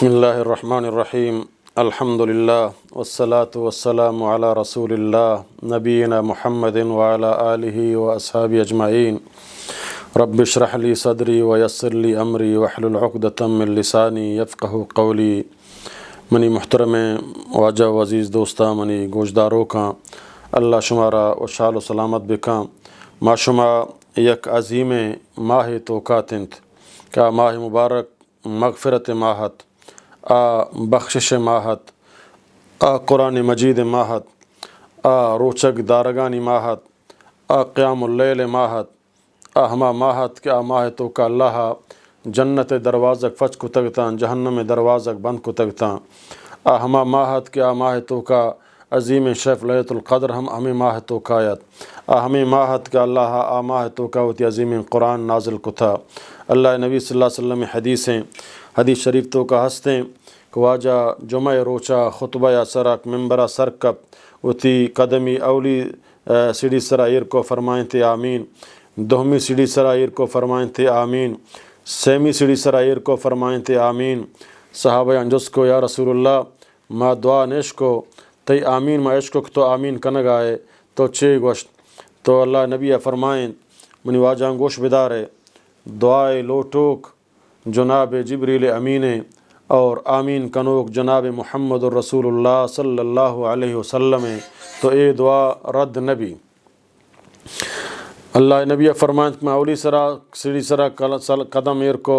بسم اللہ الرحمن الرحیم الحمد للہ والصلاة والسلام علی رسول اللہ نبینا محمد وعلی آلہ واصحابہ اجمعین رب اشرح لی صدری ویسر لی امری واحلل عقدۃ من لسانی یفقہوا قولی. منی محترم واجہ و عزیز دوستاں منی گوشداروں کا اللہ شمارا و شال و سلامت بکاں ما شما یک عظیم ماہ توقاتنت کا ماہ مبارک مغفرت ماہت بخشش ماہت قرآن مجید ماہت روچک دارگانی ماہت قیام اللیل ماہت ہما ماہت کہ ماہ تو کا اللہ جنت دروازک فچ کو تگتاں جہنم دروازک بند کو تگتاں ہما ماہت کہ ماہ تو کا عظیم شیف لیلۃ القدر ہمیں ماہ تو کایت ہمیں ماہت کا اللہ ماہ تو کا وتی عظیم قرآن نازل کو تھا. اللہ نبی صلی اللہ علیہ وسلم حدیث شریف تو کا ہستیں کہ واجہ جمعہ روچا خطبہ یا سرک ممبرہ سرکب وتی قدمی اولی سیڑھی سرائر کو فرمائیں تھے آمین، دوہمی سیڑھی سرائر کو فرمائیں تھے آمین، سیمی سیڑھی سرائر کو فرمائیں تھے آمین. صحابہ انجس کو یا رسول اللہ ما دعا نیش کو تی آمین ما عشق تو آمین کنگ آئے تو چے گوشت تو اللہ نبی فرمائیں منی واجہ گوش بدارے دعائے لوٹوک جناب جبریل امین اور آمین کنوک جناب محمد الرسول اللہ صلی اللہ علیہ وسلم تو اے دعا رد نبی. اللہ نبی فرمائیں کہ میں اولی سرا سیڑھی سرا قدم ایر کو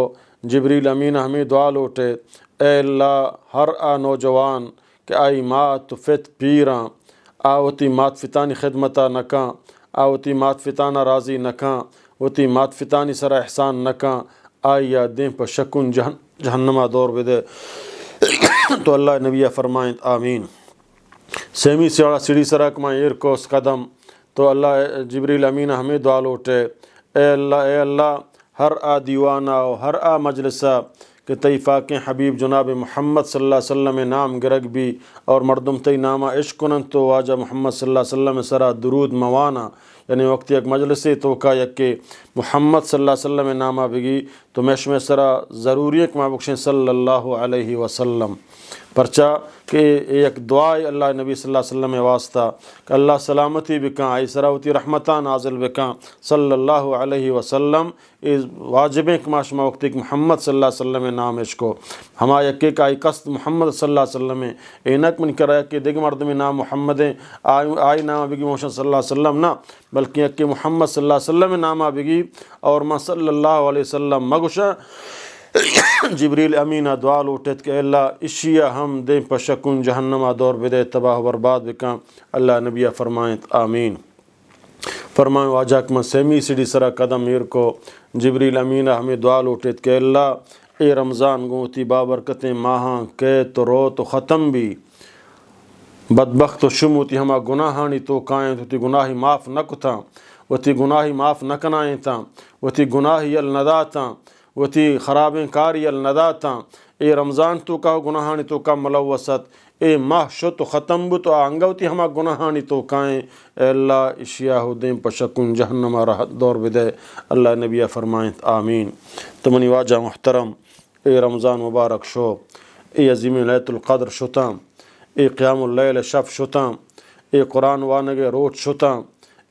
جبریل امین ہمیں دعا لوٹے اے اللہ ہر نوجوان کہ آئی مات فت پیراں آوتی مات فتانی خدمتہ نکاں آوتی مات فتانہ راضی نکاں وتی مات فتانی سرا احسان نکاں آئی یا دیں پر شکن جہنمہ دور بدے تو اللہ نبی فرمائیں آمین. سیمی سیڑھی سرک میں ایر کو اس قدم تو اللہ جبریل امین ہمیں دعا لوٹے اے اللہ ہر دیوانہ و ہر مجلسہ کہ تی فاقیں حبیب جناب محمد صلی اللہ علیہ وسلم نام گرگ بھی اور مردم تی نامہ عشق کنن تو واجہ محمد صلی اللہ علیہ وسلم سرا درود موانا یعنی وقت یک مجلس تو کا یک کہ محمد صلی اللہ علیہ وسلم نامہ بگی تو میش میں سرا ضروری ہے کہ میں بخشیں صلی اللہ علیہ وسلم پرچا کہ ایک دعائے اللہ نبی صلی اللہ علیہ وسلم واسطہ کہ اللہ سلامتی بکاں آئی سراوتی رحمتہ نازل بکاں صلی اللہ علیہ وسلم اس واجبیں کہ ماشما وقتی کہ محمد صلی اللہ علیہ وسلم نام عشقو ہما یکی کہ آئی قصد محمد صلی اللہ علیہ وسلم اینک من کرا کہ دیکھ مردمی نام محمد آئی نام بگی محمد صلی اللہ علیہ وسلم نہ بلکہ یکی محمد صلی اللہ علیہ وسلم نامہ بگی اور ما صلی اللہ علیہ وسلم مگوشا جبریل امینہ دعا لوٹت کہ اللہ اشیہ ہم دیں پشکن جہنمہ دور بدے تباہ و برباد بکاں. اللہ نبی فرمائیں آمین. فرمائیں واجہ کہ من سیمی سیڑھی سرا قدم ایر کو جبریل امینہ ہمیں دعا لوٹت کہ اللہ اے رمضان گوتی بابرکتیں ماہاں کہ تو رو تو ختم بھی بدبخت و شموتی ہما گناہانی تو کائیں تو گناہی معاف نہ کتاں وتی گناہی معاف نہ کنائیں تاں وتی گناہی النداتاں وتی خرابیں کاری النداتاں اے رمضان تو کا گناہانی تو کا ملوثت اے ماہ شو تو ختم بو تو آنگوتی ہما گناہانی تو کائیں اے اللہ اشیاء دیں پشکن جہنم راحت دور بدے. اللہ نبی فرمائیں آمین. تو منی واجہ محترم اے رمضان مبارک شو اے عظیم لیلۃ القدر شتاں اے قیام اللیل شف شتاں اے قرآن وانگے روچ شتاں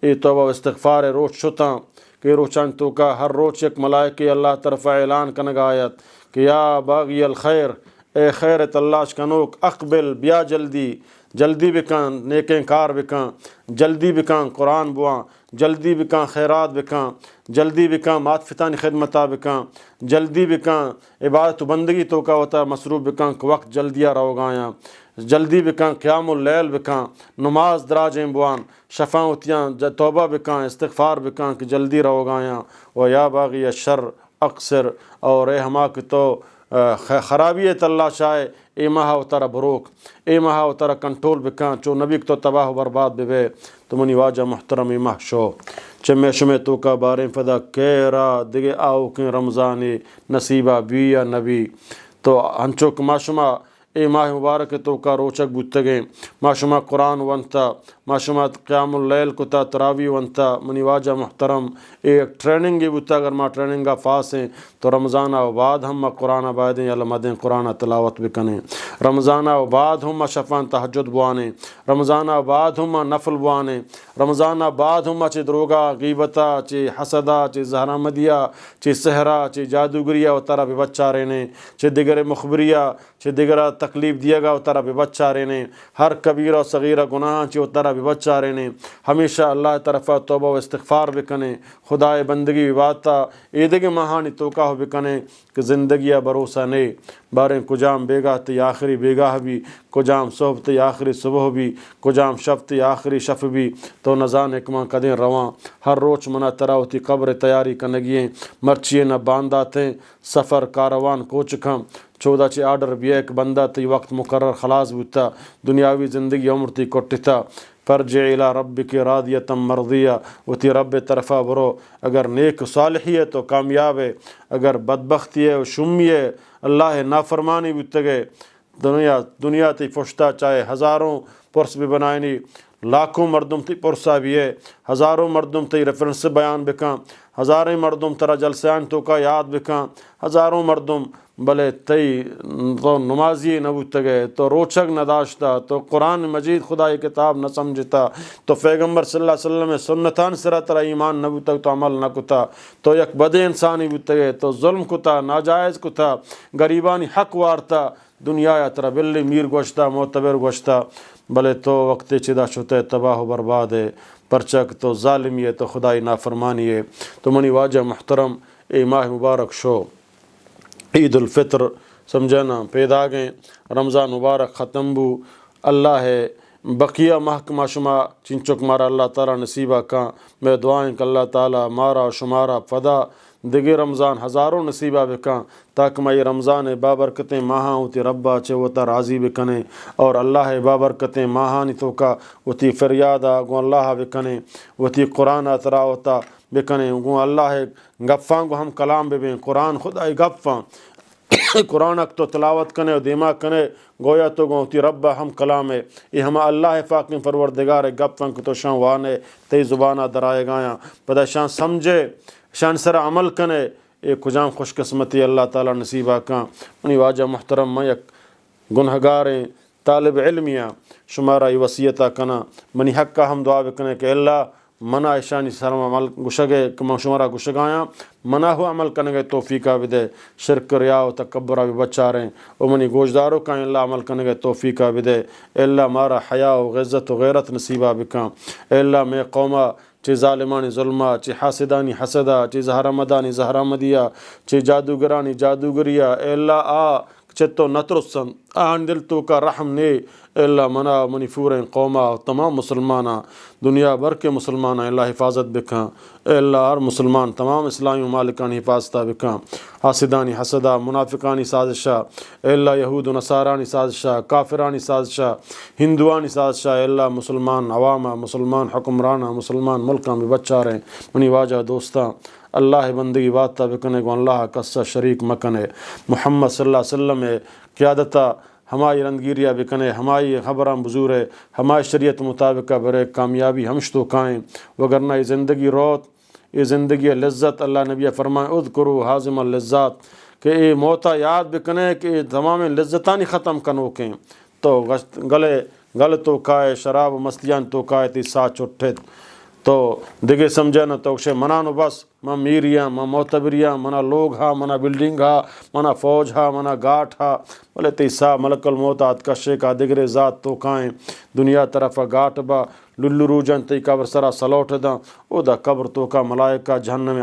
اے توبہ و استغفار روچ شتاں کہ روچان تو کا ہر روچ ایک ملائکہ اللہ طرف اعلان کنگ آیت کہ یا باغی الخیر اے خیر تلاش کنوک اقبل بیا جلدی بکان نیکیں کار بکان جلدی بکان قرآن بوان جلدی بکان خیرات بکان جلدی بکان مات فتانی خدمتہ بکان جلدی بکان عبادت و بندگی تو کا ہوتا مصروف بکان کہ وقت جلدیہ رو گایاں جلدی بکان قیام اللیل بکان نماز دراجیں بوان شفاعتیاں توبہ بکان استغفار بکان کہ جلدی رو گایاں و یا باغی الشر اقصر اور اے ہما کہ تو خرابیت اللہ شائے اے ماہ و ترہ بروک اے ماہ و ترہ کنٹرول بکان چو نبی تو تباہ و برباد بے. تو منی واجہ محترم ماہ شو چمے شمے تو کا باریں فدا کیرا دگے آؤ کہ رمضان نصیبہ بی یا نبی تو ہنچو کما شما اے ماہ مبارک تو کا روچک بتگے ماشما قرآن ونتا ماشما قیام اللیل کتا تراوی ونتا منی واجہ محترم ایک ٹریننگ بتا اگر ما ٹریننگا فاس ہیں تو رمضان و بعد ہم قرآن آبادیں یا لمدیں قرآن تلاوت بکنے رمضان و بعد ہم شفان تہجد بوانے رمضان و بعد ہم نفل بوانے رمضان و بعد ہم چے دروگا غیبتا چے حسدا چے زہرامدیا چے سحرا چے جادوگریا و ترہ بے بچہ رہنے چے دیگر مخبریا چے دیگر تکلیف دیا گا و ترہ بے بچہ رہنے ہر کبیرہ و صغیرہ گناہ چے و ترہ بے بچہ رہنے ہمیشہ اللہ طرفہ توبہ و استغفار بکنے خدائے بندگی عبادتا ایدگی ماہانی توقع ہو بکنے کہ زندگیہ بروسہ نے باریں کجام بیگاہ تی آخری بیگاہ بھی کجام صبح تی آخری صبح بھی کجام شب تی آخری شف بھی تو نزان اکمان کدیں رواں ہر روچ منا تراوتی قبر تیاری کنگییں مرچیے نہ باندھاتے سفر کاروان کوچکھم چودہ چی آرڈر بھی ایک بندہ تی وقت مقرر خلاص بوتا دنیاوی زندگی عمر تی کٹتا فرجع الی ربک راضیۃ مرضیہ وتی رب طرفہ برو اگر نیک صالحی ہے تو کامیاب ہے اگر بدبختی ہے و شمی ہے اللہ نافرمانی بتگے دنیا تی پشتا چاہے ہزاروں پرس بھی بنائنی لاکھوں مردم تی پرسا بھی ہے ہزاروں مردم تی ریفرنس بیان بکاں ہزاریں مردم ترا جلسیان تو کا یاد بکاں ہزاروں مردم بلے تی تو نمازی نہ بتگے تو روچک نہ داشتا تو قرآن مجید خدای کتاب نہ سمجھتا تو پیغمبر صلی اللہ علیہ وسلم سنتان سرا ترا ایمان نہ بتگ تو عمل نہ کتا تو یک بدے انسانی بتگے تو ظلم کتا ناجائز کتا غریبانی حق وارتا دنیا یا ترا بلی میر گوشتا معتبر گوشتا بلے تو وقت چدا شتے تباہ و برباد ہے پرچک تو ظالمی ہے تو خدای نافرمانی ہے تو منی واجہ محترم اے ماہ مبارک شو عید الفطر سمجھنا پیدا گئیں رمضان مبارک ختم بو اللہ ہے بقیہ محکمہ شما چنچک مارا اللہ تعالیٰ نصیبہ کاں میں دعائیں کہ اللہ تعالیٰ مارا شمارا فدا دگے رمضان ہزاروں نصیبہ بکاں تاکہ میں یہ رمضان بابرکتیں ماہاں ہوتی ربا چے وطا راضی بکنے اور اللہ بابرکتیں ماہانی تو کا وتی فریادہ گو اللہ بکنے وتی قرآن اترا ہوتا بکنے گو اللہ گفاں گو ہم کلام ببیں قرآن خدای گفاں قرآن اک تو تلاوت کنے و دیما کنے گویا تو گو تی رب ہم کلام ہے یہ ہم اللہ فاقی پروردگار گفاں کو تو شان وانے تی زبانہ درائے گایاں پدا شان سمجھے شان سر عمل کنے ایک کجام خوش قسمتی اللہ تعالیٰ نصیبہ کاں منی واجہ محترم میں یک گنہگاریں طالب علمیاں شمارہ یہ وصیتہ کنا منی حق کا ہم دعا بکنے کہ اللہ منا ایشانی سرم عمل گشگے شمارہ گشگایاں منا ہو عمل کرنے گے توفیقہ بدے شرک ریا و تکبرہ بھی بچا رہیں او منی گوشداروں کا اللہ عمل کرنے گے توفیقہ بدے اے اللہ مارا حیا و غزت و غیرت نصیبہ بکاں اے اللہ میں قومہ چی ظالمانی ظلمہ چی حاسدانی حسدہ چی زہرامدانی زہرامدیہ چی جادوگرانی جادوگریہ اے اللہ چتو نترسن آن دل تو کا رحم نے اے اللہ منا منی فوریں قومہ تمام مسلمانہ دنیا بھر کے مسلمانہ اللہ حفاظت بکھاں اے اللہ ہر مسلمان تمام اسلامی ممالکانی حفاظتہ بکھاں حاسدانی حسدہ منافقانی سازشہ اے اللہ یہود و نصارانی سازشہ کافرانی سازشہ ہندوانی سازشہ اے اللہ مسلمان عوامہ مسلمان حکمرانہ مسلمان ملکاں بھی بچا رہیں منی واجہ دوستاں اللہ بندگی بات بکنے کو اللہ قصہ شریک مکنے محمد صلی اللہ علیہ وسلم قیادتہ ہمائی رندگیریہ بکنے ہمائی خبراں بزور ہے ہمائی شریعت مطابقہ برے کامیابی ہمش تو کائیں وگرنہ یہ زندگی روت یہ زندگی لذت اللہ نبی فرمائے اذکرو حازم اللذات کہ اے موتا یاد بکنے کہ تمام لذتانی ختم کنوکیں تو گل تو کائے شراب و مستیان تو کائے تی ساتھ چٹھت تو دگے سمجھے نہ تو کشے منانو بس ماں میریاں ماں معتبریاں منا لوگ ہاں منا بلڈنگ ہاں منا فوج ہاں منا گاٹھ ہاں بولے تیسا ملک الموت آت کشے کا دگرے ذات تو کائیں دنیا طرف گاٹھ با للو روجن تی قبر سرا سلوٹ دا او دا قبر تو کا ملائکہ جہنم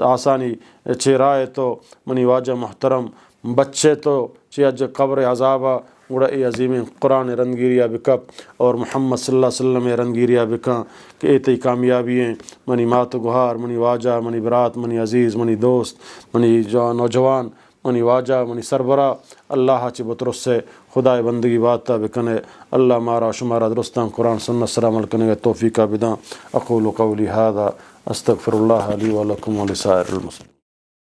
آسانی چیرائے تو منی واجہ محترم بچے تو چی اج قبر عذابہ اڑا اے عظیم قرآن رنگیریہ بکپ اور محمد صلی اللہ علیہ وسلم رنگیریہ بکاں کہ اے تی کامیابی ہیں منی مات گہار منی واجہ منی برات منی عزیز منی دوست منی نوجوان منی واجہ منی سربراہ اللہ چی بطرس سے خدا بندگی باتا بکنے اللہ مارا شمارا درستان قرآن سنت سر عمل کرنے گے توفیقہ بداں اقول قولی هذا استغفر اللہ لی ولکم ولسائر المسلمین.